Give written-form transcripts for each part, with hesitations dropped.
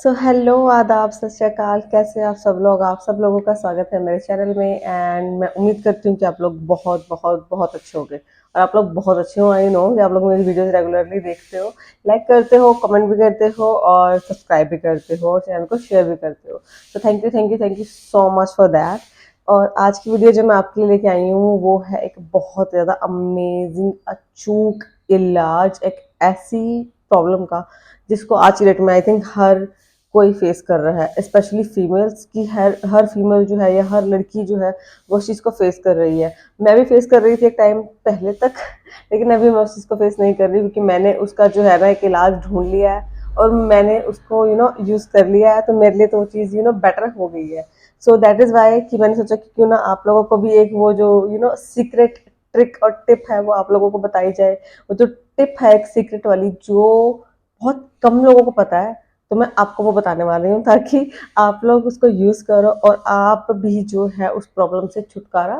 Hello, आदाब, सत श्री अकाल। कैसे हैं आप सब लोग? आप सब लोगों का स्वागत है मेरे चैनल में एंड मैं उम्मीद करती हूँ कि आप लोग बहुत बहुत बहुत अच्छे होंगे और आप लोग बहुत अच्छे हो। आई नो कि आप लोग मेरी वीडियोस रेगुलरली देखते हो, लाइक करते हो, कमेंट भी करते हो और सब्सक्राइब भी करते हो और चैनल को शेयर भी करते हो। तो thank you thank you thank you so much for that. और आज की वीडियो जो मैं आपके लिए लेके आई हूँ वो है एक बहुत ज़्यादा अमेजिंग अचूक इलाज एक ऐसी प्रॉब्लम का जिसको आज की डेट में आई थिंक हर कोई फेस कर रहा है, स्पेशली फीमेल्स की। हर फीमेल जो है या हर लड़की जो है वो उस चीज़ को फेस कर रही है। मैं भी फेस कर रही थी एक टाइम पहले तक, लेकिन अभी मैं उस चीज़ को फेस नहीं कर रही क्योंकि मैंने उसका जो है ना एक इलाज ढूंढ लिया है और मैंने उसको यूज़ कर लिया है। तो मेरे लिए तो वो चीज़ बेटर हो गई है। सो दैट इज़ वाई कि मैंने सोचा कि क्यों ना आप लोगों को भी एक वो जो सीक्रेट ट्रिक और टिप है वो आप लोगों को बताई जाए। वो जो टिप है एक सीक्रेट वाली जो बहुत कम लोगों को पता है, तो मैं आपको वो बताने वाली हूँ ताकि आप लोग उसको यूज़ करो और आप भी जो है उस प्रॉब्लम से छुटकारा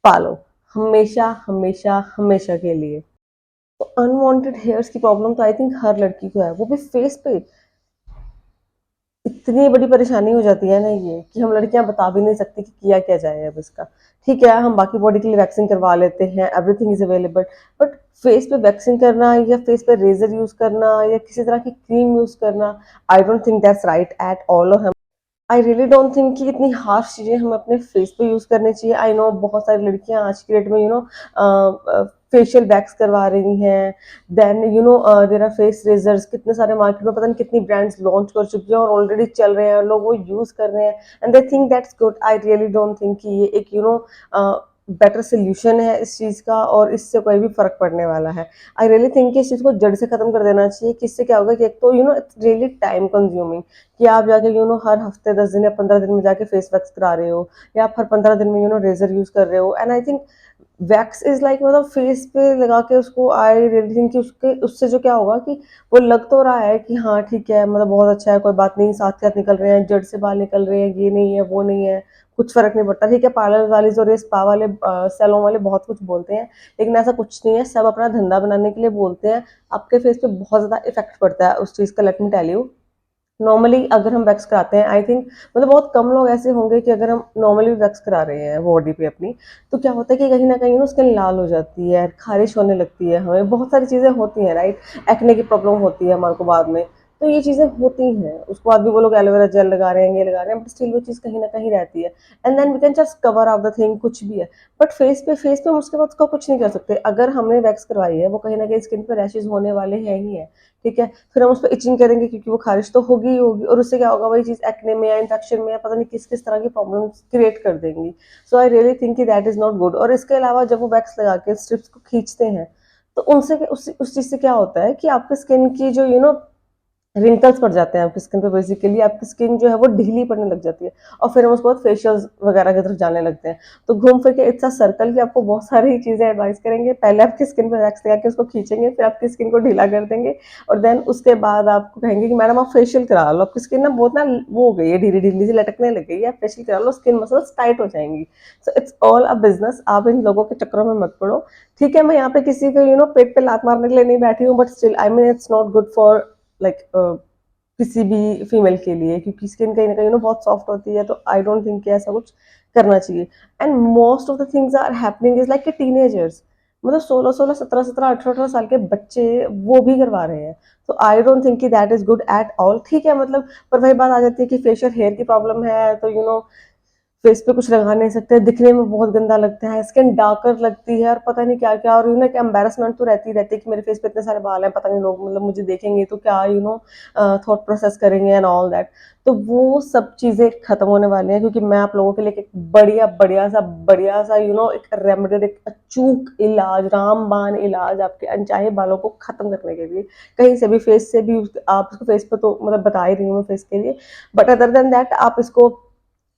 पा लो, हमेशा हमेशा हमेशा के लिए। तो अनवांटेड हेयर्स की प्रॉब्लम तो आई थिंक हर लड़की को है, वो भी फेस पे। इतनी बड़ी परेशानी हो जाती है ना ये कि हम लड़कियां बता भी नहीं सकती कि किया क्या जाए अब इसका। ठीक है, हम बाकी बॉडी के लिए वैक्सिंग करवा लेते हैं, everything is available, but face पे वैक्सिंग करना या फेस पे रेजर यूज करना या किसी तरह की क्रीम यूज करना, I don't think that's right at all. और आई रियली डोंट थिंक कि इतनी हार्श चीज़ें हमें अपने फेस पे यूज़ करनी चाहिए। आई नो बहुत सारी लड़कियां आज की डेट में फेशियल वैक्स करवा रही हैं, then there are face razors, कितने सारे मार्केट में पता नहीं कितनी ब्रांड्स लॉन्च कर चुकी हैं और ऑलरेडी चल रहे हैं, लोग वो यूज़ कर रहे हैं and they think that's good. I really don't think कि ये एक बेटर सोल्यूशन है इस चीज़ का और इससे कोई भी फर्क पड़ने वाला है। आई रियली थिंक कि इस चीज़ को जड़ से खत्म कर देना चाहिए कि इससे क्या होगा कि एक तो इट्स रियली टाइम कंज्यूमिंग कि आप जाके हर हफ्ते 10 दिन या 15 दिन में जाके फेस वैक्स करा रहे हो या आप हर 15 दिन में रेजर यूज कर रहे हो। And I think wax is like मतलब फेस पे लगा के उसको, आई रियली थिंक कि उसके उससे जो क्या होगा कि वो लग तो रहा है कि हाँ ठीक है, मतलब बहुत अच्छा है, कोई बात नहीं, साथ साथ निकल रहे हैं, जड़ से बाल निकल रहे हैं, ये नहीं है वो नहीं है, कुछ फर्क नहीं पड़ता। ठीक है, पार्लर वाले और ये स्पा वाले सैलून वाले बहुत कुछ बोलते हैं, लेकिन ऐसा कुछ नहीं है, सब अपना धंधा बनाने के लिए बोलते हैं। आपके फेस पे बहुत ज़्यादा इफेक्ट पड़ता है उस चीज़ का, let me tell you. Normally अगर हम वैक्स कराते हैं, आई थिंक मतलब बहुत कम लोग ऐसे होंगे कि अगर हम नॉर्मली वैक्स करा रहे हैं बॉडी पे अपनी, तो क्या होता है कि कहीं ना कहीं स्किन लाल हो जाती है, खारिश होने लगती है, हमें बहुत सारी चीज़ें होती हैं, राइट। एक्ने की प्रॉब्लम होती है हमारे को बाद में। तो ये चीज़ें होती हैं, उसके बाद भी वो लोग एलोवेरा जेल लगा रहे हैं, ये लगा रहे हैं, बट स्टिल वो चीज़ कहीं ना कहीं रहती है। And then we can just cover up the thing, कुछ भी है। बट फेस पे हम उसके बाद उसका कुछ नहीं कर सकते। अगर हमने वैक्स करवाई है, वो कहीं ना कहीं स्किन पर रैशेज होने वाले हैं ही है। ठीक है, फिर हम उस पर इचिंग करेंगे क्योंकि वो खारिश तो होगी ही होगी और उससे क्या होगा, वही चीज़ एक्ने में या इन्फेक्शन में या पता नहीं किस किस तरह की प्रॉब्लम्स क्रिएट कर देंगी। सो आई रियली थिंक कि दैट इज नॉट गुड। और इसके अलावा जब वो वैक्स लगा के स्ट्रिप्स को खींचते हैं, तो उनसे उस चीज़ से क्या होता है कि आपकी स्किन की जो रिंकल्स पड़ जाते हैं आपकी स्किन पे, बेसिकली आपकी स्किन जो है वो ढीली पड़ने लग जाती है और फिर हम उसके बाद फेशियल्स वगैरह की तरफ जाने लगते हैं। तो घूम फिर के इट्स अ सर्कल कि आपको बहुत सारी चीज़ें एडवाइस करेंगे। पहले आपकी स्किन पे वैक्स लगा के उसको खींचेंगे, फिर आपकी स्किन को ढीला कर देंगे और देन उसके बाद आपको कहेंगे कि मैडम आप फेशियल करा लो, आपकी स्किन ना बहुत ना वो हो गई है, ढीली ढीली सी लटकने लग गई है, आप फेशियल करा लो, स्किन मसल्स टाइट हो जाएंगी। So it's all a business, आप इन लोगों के चक्करों में मत पड़ो। ठीक है, मैं यहाँ पे किसी को पेट पे लात मारने के लिए नहीं बैठी हूँ, but still I mean it's not good for like किसी भी फीमेल के लिए, क्योंकि स्किन कहीं ना कहीं बहुत सॉफ्ट होती है। तो आई डोंट थिंक कि ऐसा कुछ करना चाहिए। And most of the things are happening is like teenagers, मतलब 16 16 17 17 18 18 साल के बच्चे वो भी करवा रहे हैं। तो आई डोंट थिंक कि that is good at all. ठीक है, मतलब पर वही बात आ जाती है कि फेशियल हेयर की प्रॉब्लम है तो फेस पे कुछ लगा नहीं सकते, दिखने में बहुत गंदा लगता है, स्किन डार्कर लगती है और पता नहीं क्या क्या। और एक एम्बेरसमेंट तो रहती रहती है कि मेरे फेस पे इतने सारे बाल हैं, पता नहीं लोग मतलब मुझे देखेंगे तो क्या थॉट प्रोसेस करेंगे एंड ऑल दैट। तो वो सब चीज़ें खत्म होने वाली हैं क्योंकि मैं आप लोगों के लिए एक बढ़िया सा एक रेमेडी, एक अचूक इलाज, रामबाण इलाज आपके अनचाहे बालों को खत्म करने के लिए, कहीं से भी फेस से भी आप इसको फेस पे तो मतलब बता ही रही हूँ मैं फेस के लिए, बट अदर देन दैट आप इसको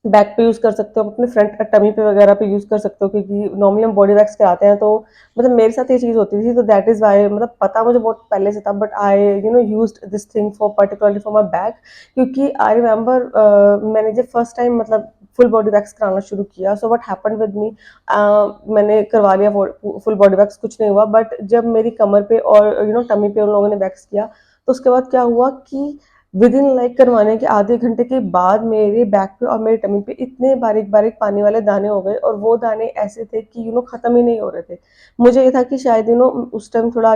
बैक पे यूज़ कर सकते हो, अपने फ्रंट टमी पे वगैरह पे यूज़ कर सकते हो, क्योंकि नॉर्मली हम बॉडी वैक्स कराते हैं तो मतलब मेरे साथ ये चीज़ होती थी। तो दैट इज़ वाई, मतलब पता मुझे बहुत पहले से था, but I used this thing for particularly for my back. क्योंकि आई रिमेंबर मैंने जब फर्स्ट टाइम मतलब फुल बॉडी वैक्स कराना शुरू किया, so what happened with me, मैंने करवा लिया फुल बॉडी वैक्स, कुछ नहीं हुआ, बट जब मेरी कमर पे और टमी पे उन लोगों ने वैक्स किया, तो उसके बाद क्या हुआ कि विद इन लाइक करवाने के आधे घंटे के बाद मेरे बैक पे और मेरे टमी पे इतने बारीक बारीक पानी वाले दाने हो गए, और वो दाने ऐसे थे कि खत्म ही नहीं हो रहे थे। मुझे ये था कि शायद उस टाइम थोड़ा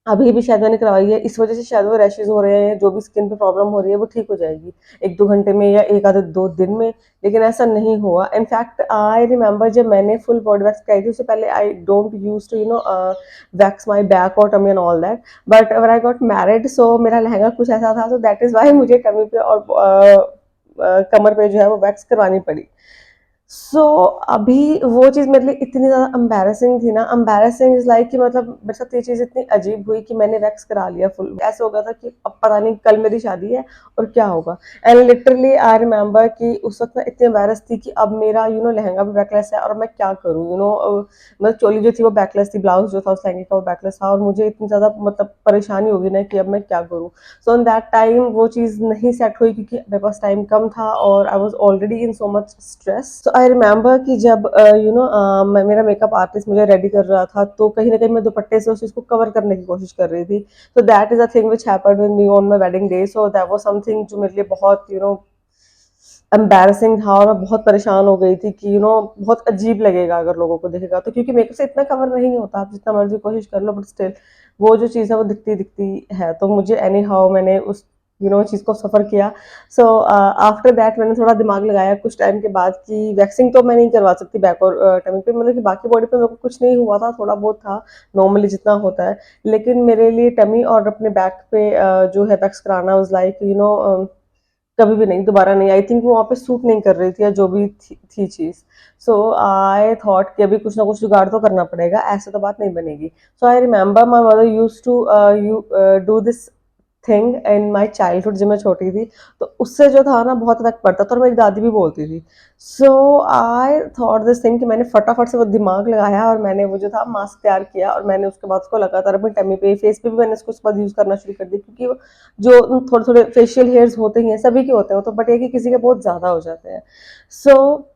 अभी भी शायद मैंने करवाई है, इस वजह से शायद वो रैशेज़ हो रहे हैं, जो भी स्किन पे प्रॉब्लम हो रही है वो ठीक हो जाएगी 1-2 घंटे में या 1 आधे 2 दिन में, लेकिन ऐसा नहीं हुआ। इनफैक्ट आई रिमेंबर जब मैंने फुल बॉडी वैक्स कराई थी, उससे पहले I don't used to wax my back और tummy and all that, but when I got married so मेरा लहंगा कुछ ऐसा था, सो दैट इज़ व्हाई मुझे टमी पे और कमर पे जो है वो वैक्स करवानी पड़ी। सो अभी वो चीज़ मेरे लिए इतनी ज़्यादा एम्बैरेसिंग थी ना, एम्बैरेसिंग इज़ लाइक कि मतलब मेरे साथ ये चीज़ इतनी अजीब हुई कि मैंने वैक्स करा लिया फुल। ऐसे हो गया था कि अब पता नहीं कल मेरी शादी है और क्या होगा। एंड लिटरली आई रिमेंबर कि उस वक़्त मैं इतनी एम्बैरेस थी कि अब मेरा लहंगा भी बैकलेस है और मैं क्या करूँ? मतलब चोली जो थी वो बैकलेस थी, ब्लाउज़ जो था उस लहंगे का वो बैकलेस था, और मुझे इतनी ज़्यादा मतलब परेशानी हो गई ना कि अब मैं क्या करूँ? सो इन दैट टाइम वो चीज़ नहीं सेट हुई क्योंकि मेरे पास टाइम कम था और I was already in so much stress. So I remember कि जब मैं मेरा मेकअप आर्टिस्ट मुझे रेडी कर रहा था, तो कहीं न कहीं मैं दुपट्टे से उस चीज़ को कवर करने की कोशिश कर रही थी। So that is a thing which happened with me on my wedding day. So that was something जो मेरे लिए बहुत एम्बैरेसिंग था, और मैं बहुत परेशान हो गई थी कि बहुत अजीब लगेगा अगर लोगों को दिखेगा तो, क्योंकि मेकअप से इतना कवर नहीं होता, आप जितना मर्ज़ी कोशिश कर लो, बट स्टिल वो जो चीज़ है वो दिखती दिखती है। तो मुझे एनी हाउ मैंने उस चीज़ को सफ़र किया। सो आफ्टर दैट मैंने थोड़ा दिमाग लगाया कुछ टाइम के बाद कि वैक्सिंग तो मैं नहीं करवा सकती बैक और टमी पे, मतलब कि बाकी बॉडी पे मेरे को कुछ नहीं हुआ था, थोड़ा बहुत था नॉर्मली जितना होता है, लेकिन मेरे लिए टमी और अपने बैक पे जो है वैक्स कराना वाज़ लाइक कभी भी नहीं, दोबारा नहीं। आई थिंक वो वहाँ पे सूट नहीं कर रही थी, या जो भी थी चीज़। सो आई थॉट कि अभी कुछ ना कुछ जुगाड़ तो करना पड़ेगा, ऐसे तो बात नहीं बनेगी। So I remember my mother used to do this thing in my childhood, जब मैं छोटी थी, तो उससे जो था ना बहुत इफेक्ट पड़ता था, और मेरी दादी भी बोलती थी। सो आई थॉट दिस थिंग कि मैंने फटाफट से वो दिमाग लगाया और मैंने वो जो था मास्क तैयार किया, और मैंने उसके बाद उसको लगातार अपनी टमी पे, फेस पे भी मैंने इसको उसके बाद यूज़ करना शुरू कर दिया, क्योंकि जो थोड़े थोड़े फेशियल हेयर्स होते ही हैं, सभी के होते हैं वो तो, बट ये कि किसी के बहुत ज़्यादा हो जाते हैं। सो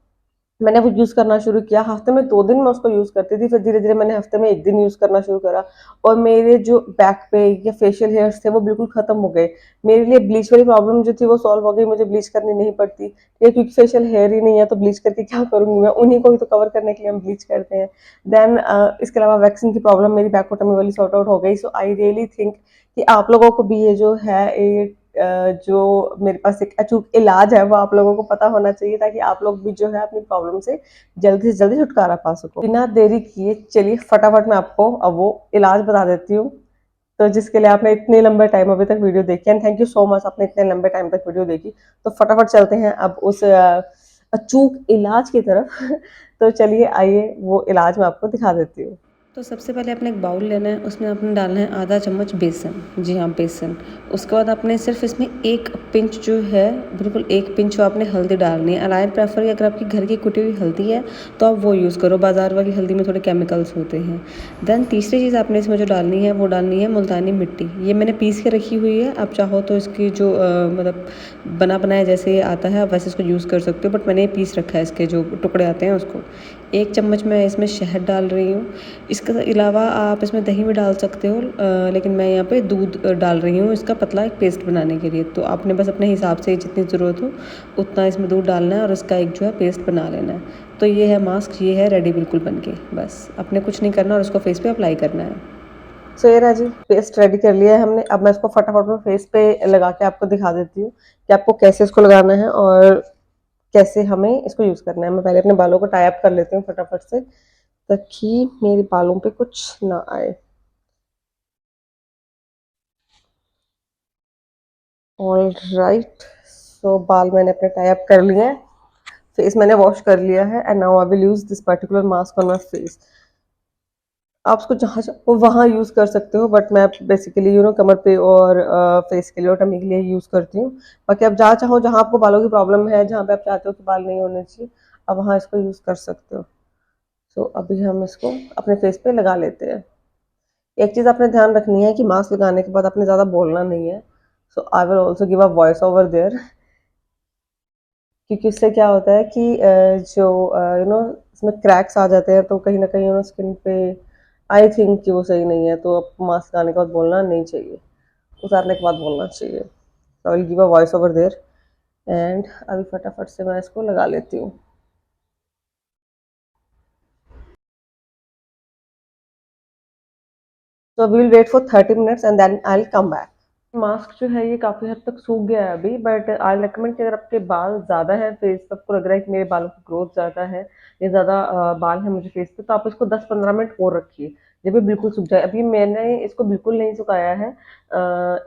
मैंने वो यूज़ करना शुरू किया, हफ्ते में 2 दिन मैं उसको यूज़ करती थी, फिर धीरे-धीरे मैंने हफ्ते में 1 दिन यूज़ करना शुरू करा, और मेरे जो बैक पे या फेशियल हेयर्स थे वो बिल्कुल ख़त्म हो गए। मेरे लिए ब्लीच वाली प्रॉब्लम जो थी वो सॉल्व हो गई, मुझे ब्लीच करनी नहीं पड़ती। ये क्योंकि फेशियल हेयर ही नहीं है तो ब्लीच करके क्या करूँगी मैं, उन्हीं को ही तो कवर करने के लिए हम ब्लीच करते हैं। देन इसके अलावा वैक्सिंग की प्रॉब्लम मेरी बैक बॉटम वाली सॉर्ट आउट हो गई। सो आई रियली थिंक कि आप लोगों को भी ये जो है जो मेरे पास एक अचूक इलाज है वो आप लोगों को पता होना चाहिए, ताकि आप लोग भी जो है अपनी प्रॉब्लम से जल्दी से जल्दी छुटकारा पा सको। बिना देरी किए चलिए फटाफट मैं आपको अब वो इलाज बता देती हूँ, तो जिसके लिए आपने इतने लंबे टाइम अभी तक वीडियो देखी, and thank you so much आपने इतने लंबे टाइम तक वीडियो देखी। तो फटाफट चलते हैं अब उस अचूक इलाज की तरफ। तो चलिए आइए वो इलाज मैं आपको दिखा देती हूँ। तो सबसे पहले आपने एक बाउल लेना है, उसमें आपने डालना है आधा चम्मच बेसन, जी हाँ बेसन। उसके बाद आपने सिर्फ इसमें एक पिंच जो है, बिल्कुल एक पिंच आपने हल्दी डालनी है। एंड आई प्रेफर अगर आपकी घर की कुटी हुई हल्दी है तो आप वो यूज़ करो, बाजार वाली हल्दी में थोड़े केमिकल्स होते हैं। देन तीसरी चीज़ आपने इसमें जो डालनी है वो डालनी है मुल्तानी मिट्टी। ये मैंने पीस के रखी हुई है, आप चाहो तो इसकी जो मतलब बना बनाया जैसे आता है आप वैसे इसको यूज़ कर सकते हो, बट मैंने ये पीस रखा है, इसके जो टुकड़े आते हैं उसको। 1 चम्मच मैं इसमें शहद डाल रही हूँ। इसके अलावा आप इसमें दही भी डाल सकते हो, लेकिन मैं यहाँ पे दूध डाल रही हूँ इसका पतला एक पेस्ट बनाने के लिए। तो आपने बस अपने हिसाब से जितनी ज़रूरत हो उतना इसमें दूध डालना है और इसका एक जो है पेस्ट बना लेना है। तो ये है मास्क, ये है रेडी बिल्कुल बन के, बस अपने कुछ नहीं करना और उसको फेस पे अप्लाई करना है। सो ये रहा जी, पेस्ट रेडी कर लिया है हमने। अब मैं इसको फटाफट में फेस पे लगा के आपको दिखा देती हूँ कि आपको कैसे इसको लगाना है और कैसे हमें इसको यूज़ करना है। मैं पहले अपने बालों को टाई अप कर लेती हूँ फटाफट से, ताकि मेरे बालों पे कुछ ना आए। ऑलराइट, सो बाल मैंने अपने टाई अप कर लिए हैं, फेस मैंने वॉश कर लिया है, and now I will use this particular mask on my face. आप उसको जहाँ चाहो वहाँ यूज़ कर सकते हो, बट मैं बेसिकली कमर पे और फेस के लिए और टमी के लिए यूज़ करती हूँ। बाकी आप जहाँ चाहो, जहाँ आपको बालों की प्रॉब्लम है, जहाँ पे आप चाहते हो कि बाल नहीं होने चाहिए, आप वहाँ इसको यूज़ कर सकते हो। सो अभी हम इसको अपने फेस पे लगा लेते हैं। एक चीज़ आपने ध्यान रखनी है कि मास्क लगाने के बाद आपने ज़्यादा बोलना नहीं है। So I will also give a voice over there, क्योंकि उससे क्या होता है कि जो इसमें क्रैक्स आ जाते हैं, तो कहीं न कहीं स्किन पे आई थिंक कि वो सही नहीं है, तो आपको मास्क लगाने के बाद बोलना नहीं चाहिए। उतारने के बाद बोलना चाहिए। I will give a voice over there and अभी फटाफट से मैं इसको लगा लेती हूँ। So we will wait for 30 minutes and then I will come back. Mask जो है ये काफ़ी हद तक सूख गया है अभी, बट आई रिकमेंड कि अगर आपके बाल ज़्यादा है फेस पे, आपको लग रहा है कि मेरे बालों की ग्रोथ ज़्यादा है, ये ज़्यादा बाल है मुझे फेस पे, तो आप इसको 10-15 मिनट और रखिए जब ये बिल्कुल सूख जाए। अभी मैंने इसको बिल्कुल नहीं सुखाया है।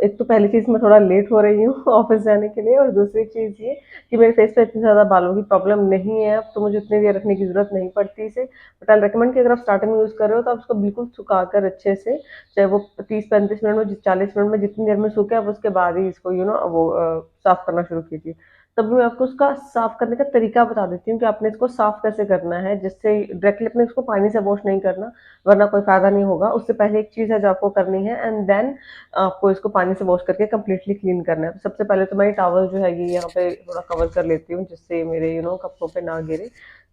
एक तो पहली चीज़ मैं थोड़ा लेट हो रही हूँ ऑफिस जाने के लिए, और दूसरी चीज़ ये कि मेरे फेस पे इतनी ज़्यादा बालों की प्रॉब्लम नहीं है अब, तो मुझे इतनी देर रखने की ज़रूरत नहीं पड़ती इसे। बट आई रिकमेंड कि अगर आप स्टार्टिंग में यूज़ कर रहे हो तो आप इसको बिल्कुल सुखा कर अच्छे से, चाहे वो 30-35 मिनट में, 40 मिनट में, जितनी देर में सूखे आप उसके बाद ही इसको वो साफ करना शुरू कीजिए। तब मैं आपको उसका साफ करने का तरीका बता देती हूँ कि आपने इसको साफ कैसे करना है, जिससे डायरेक्टली अपने इसको पानी से वॉश नहीं करना, वरना कोई फायदा नहीं होगा। उससे पहले एक चीज़ है जो आपको करनी है, एंड देन आपको इसको पानी से वॉश करके कम्प्लीटली क्लीन करना है। सबसे पहले तो मैं टॉवल जो है ये यहाँ पे थोड़ा कवर कर लेती हूँ, जिससे मेरे कपड़ों पे ना गिरे।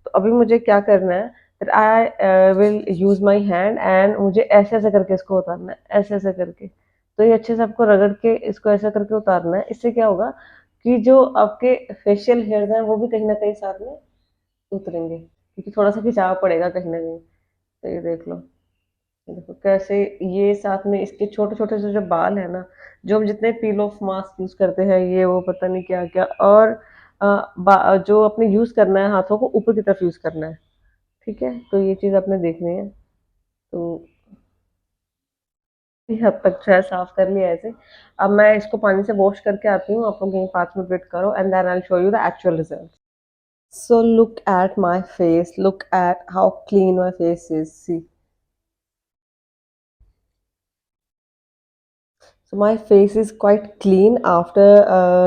तो अभी मुझे क्या करना है, that I will use my hand and मुझे ऐसे ऐसे करके इसको उतारना है, ऐसे ऐसे करके। तो ये अच्छे से आपको रगड़ के इसको ऐसा करके उतारना है। इससे क्या होगा कि जो आपके फेशियल हेयर्स हैं वो भी कहीं ना कहीं साथ में उतरेंगे, क्योंकि थोड़ा सा खिंचाव पड़ेगा कहीं ना कहीं। तो ये देख लो, ये देखो कैसे ये साथ में इसके छोटे छोटे से जो बाल है ना, जो हम जितने पील ऑफ मास्क यूज करते हैं ये वो पता नहीं क्या क्या, और जो अपने यूज करना है हाथों को ऊपर की तरफ यूज करना है। ठीक है, तो ये चीज़ आपने देखनी है। तो ये हद तक जो है साफ कर लिया ऐसे। अब मैं इसको पानी से वॉश करके आती हूँ, आप लोग यहीं 5 मिनट वेट करो and then I show you the actual result. So look at my face, look at how clean my face is, see. So my face is quite clean after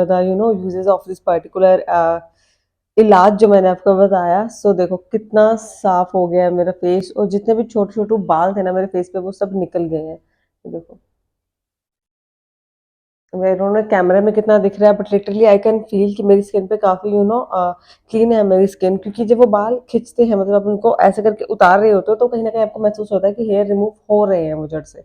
the uses of this particular इलाज जो मैंने आपको बताया। सो देखो कितना साफ हो गया है मेरा फेस, और जितने भी छोटे छोटे बाल थे ना मेरे फेस पे वो सब निकल गए हैं। ये देखो, आई डोंट नो कैमरे में कितना दिख रहा है, but literally I can feel कि मेरी स्किन पे काफ़ी क्लीन है मेरी स्किन, क्योंकि जब वो बाल खिंचते हैं, मतलब आप उनको ऐसे करके उतार रहे होते हो, तो कहीं ना कहीं आपको महसूस होता है कि हेयर रिमूव हो रहे हैं वो जड़ से।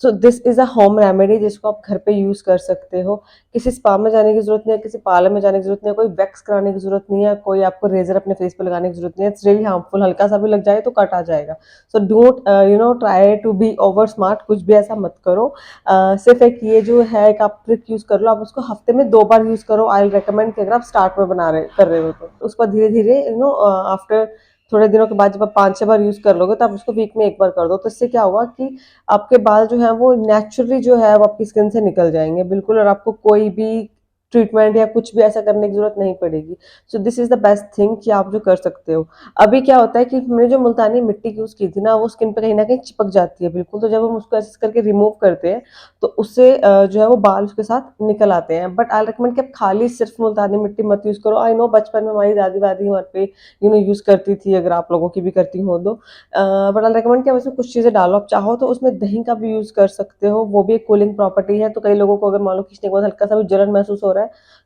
सो this is a home remedy जिसको आप घर पे यूज़ कर सकते हो। किसी स्पा में जाने की जरूरत नहीं है, किसी पार्लर में जाने की जरूरत नहीं है, कोई वैक्स कराने की जरूरत नहीं है, कोई आपको रेजर अपने फेस पे लगाने की जरूरत नहीं है। इट्स रियली हार्मफुल, हल्का सा भी लग जाए तो कट आ जाएगा। So don't try to be over smart, कुछ भी ऐसा मत करो। सिर्फ एक ये जो है एक आप ट्रिक यूज कर लो, आप उसको हफ्ते में 2 बार यूज करो। आई रेकमेंड कि अगर आप स्टार्ट में कर रहे हो तो उसको धीरे धीरे आफ्टर थोड़े दिनों के बाद जब आप 5-6 बार यूज कर लोगे तो आप उसको वीक में 1 बार कर दो। तो इससे क्या होगा कि आपके बाल जो है वो नेचुरली जो है वो आपकी स्किन से निकल जाएंगे बिल्कुल, और आपको कोई भी ट्रीटमेंट या कुछ भी ऐसा करने की जरूरत नहीं पड़ेगी। So this is the best thing कि आप जो कर सकते हो। अभी क्या होता है कि हमने जो मुल्तानी मिट्टी यूज की थी ना, वो स्किन पे कहीं ना कहीं चिपक जाती है बिल्कुल, तो जब हम उसको ऐसे करके रिमूव करते हैं तो उससे जो है वो बाल उसके साथ निकल आते हैं। बट आई रिकमेंड कि आप खाली सिर्फ मुल्तानी मिट्टी मत यूज करो। आई नो बचपन में हमारी दादी वादी हमारे पे यूज करती थी, अगर आप लोगों की भी करती हो तो, बट आई रिकमेंड कि आप उसमें कुछ चीज़ें डालो। आप चाहो तो उसमें दही का भी यूज कर सकते हो, वो भी एक कूलिंग प्रॉपर्टी है। तो कई लोगों को अगर मान लो खींचने के बाद हल्का सा भी जलन महसूस हो रहा है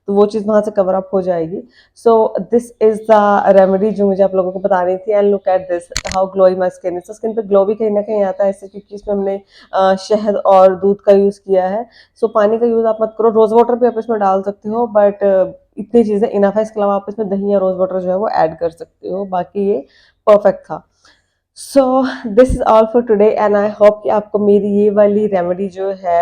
तो वो चीज़ वहां से कवर अप हो जाएगी। So this is the remedy जो मुझे आप लोगों को बतानी थी। And look at this how glowy my skin is. Skin पे ग्लो भी कहीं ना कहीं आता है इससे, क्योंकि इसमें हमने शहद और दूध का यूज किया है। सो पानी का यूज आप मत करो, रोज वाटर भी आप इसमें डाल सकते हो, बट इतनी चीजें इनफ है। इसके अलावा आप इसमें दही या रोज वाटर जो है वो ऐड कर सकते हो। बाकी ये परफेक्ट था। So this is all for today and I hope कि आपको मेरी ये वाली रेमेडी जो है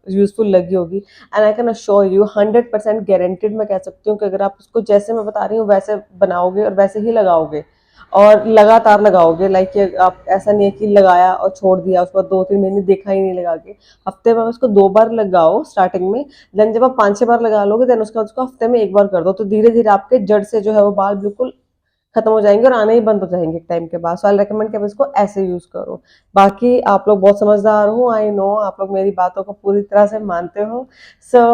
यूजफुल लगी होगी। And I can assure you 100% guaranteed मैं कह सकती हूँ कि अगर आप उसको जैसे मैं बता रही हूँ वैसे बनाओगे और वैसे ही लगाओगे और लगातार लगाओगे, लाइक आप ऐसा नहीं है कि लगाया और छोड़ दिया उसके बाद 2-3 महीने देखा ही नहीं लगा के। हफ्ते में उसको 2 बार लगाओ स्टार्टिंग में, देन जब आप 5-6 बार लगा लोगे देन उसके बाद उसको हफ्ते में 1 बार कर दो, तो धीरे धीरे आपके जड़ से जो है वो बाल बिल्कुल खत्म हो जाएंगे और आने ही बंद हो जाएंगे एक टाइम के बाद। सो आई रिकमेंड कि आप इसको ऐसे यूज करो। बाकी आप लोग बहुत समझदार हो, आई नो आप लोग मेरी बातों को पूरी तरह से मानते हो। सो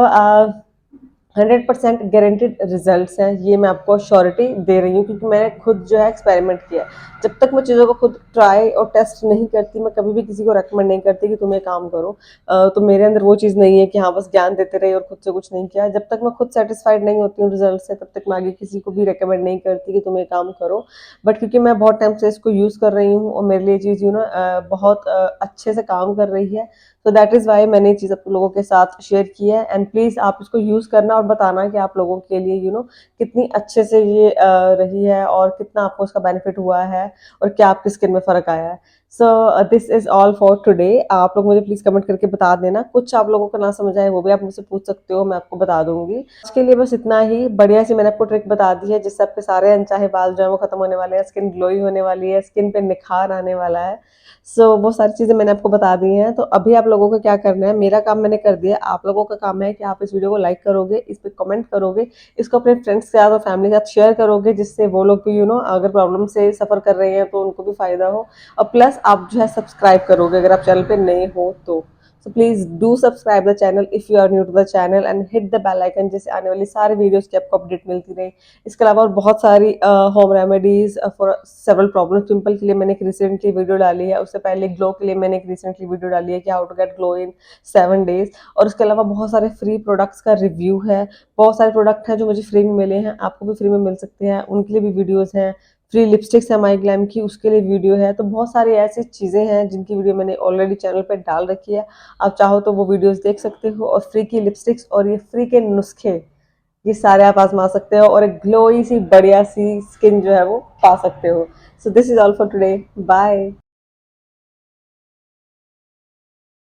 100% गारंटेड रिजल्ट्स हैं, ये मैं आपको श्योरिटी दे रही हूँ, क्योंकि मैंने खुद जो है एक्सपेरिमेंट किया है। जब तक मैं चीज़ों को खुद ट्राई और टेस्ट नहीं करती मैं कभी भी किसी को रेकमेंड नहीं करती कि तुम ये काम करो। तो मेरे अंदर वो चीज़ नहीं है कि हाँ बस ज्ञान देते रहे और खुद से कुछ नहीं किया। जब तक मैं खुद सेटिस्फाइड नहीं होती हूँ रिजल्ट से तब तक मैं आगे किसी को भी रेकमेंड नहीं करती कि तुम ये काम करो। बट क्योंकि मैं बहुत टाइम से इसको यूज़ कर रही हूँ और मेरे लिए चीज़ बहुत अच्छे से काम कर रही है, सो दैट इज़ वाई मैंने ये चीज़ आप लोगों के साथ शेयर की है। एंड प्लीज़ आप इसको यूज़ करना और बताना कि आप लोगों के लिए कितनी अच्छे से ये रही है और कितना आपको उसका बेनिफिट हुआ है और क्या आपकी स्किन में फ़र्क आया है। सो this is all for today. आप लोग मुझे प्लीज़ कमेंट करके बता देना, कुछ आप लोगों को ना समझ आए वो भी आप मुझसे पूछ सकते हो, मैं आपको बता दूँगी। आज के लिए बस इतना ही, बढ़िया सी मैंने आपको ट्रिक बता दी है जिससे आपके सारे अनचाहे बाल जो हैं वो खत्म होने वाले हैं, स्किन ग्लोई होने वाली है, स्किन पे निखार आने वाला है। वो सारी चीज़ें मैंने आपको बता दी हैं। तो अभी आप लोगों को क्या करना है, मेरा काम मैंने कर दिया, आप लोगों का काम है कि आप इस वीडियो को लाइक करोगे, इस पे कमेंट करोगे, इसको अपने फ्रेंड्स के साथ और फैमिली के साथ शेयर करोगे, जिससे वो लोग भी अगर प्रॉब्लम से सफ़र कर रहे हैं तो उनको भी फ़ायदा हो। और प्लस आप जो है सब्सक्राइब करोगे अगर आप चैनल पे नए हो तो। So please do subscribe the channel if you are new to the channel and hit the bell icon, जिससे आने वाली सारी वीडियोज़ की आपको अपडेट मिलती रहे। इसके अलावा और बहुत सारी home remedies for several problems. Pimple के लिए मैंने एक रिसेंटली वीडियो डाली है, उससे पहले ग्लो के लिए मैंने एक रिसेंटली वीडियो डाली है कि how to get glow in 7 days. और उसके अलावा बहुत सारे फ्री प्रोडक्ट्स का रिव्यू है, बहुत सारे प्रोडक्ट हैं जो मुझे फ्री में मिले हैं, आपको भी फ्री में मिल सकते हैं, उनके लिए भी वीडियोज़ हैं। फ्री लिपस्टिक्स है माई ग्लैम की, उसके लिए वीडियो है। तो बहुत सारी ऐसी चीज़ें हैं जिनकी वीडियो मैंने ऑलरेडी चैनल पे डाल रखी है, आप चाहो तो वो वीडियोज़ देख सकते हो। और फ्री की लिपस्टिक्स और ये फ्री के नुस्खे, ये सारे आप आजमा सकते हो और एक ग्लोई सी बढ़िया सी स्किन जो है वो पा सकते हो। So this is all for today, bye.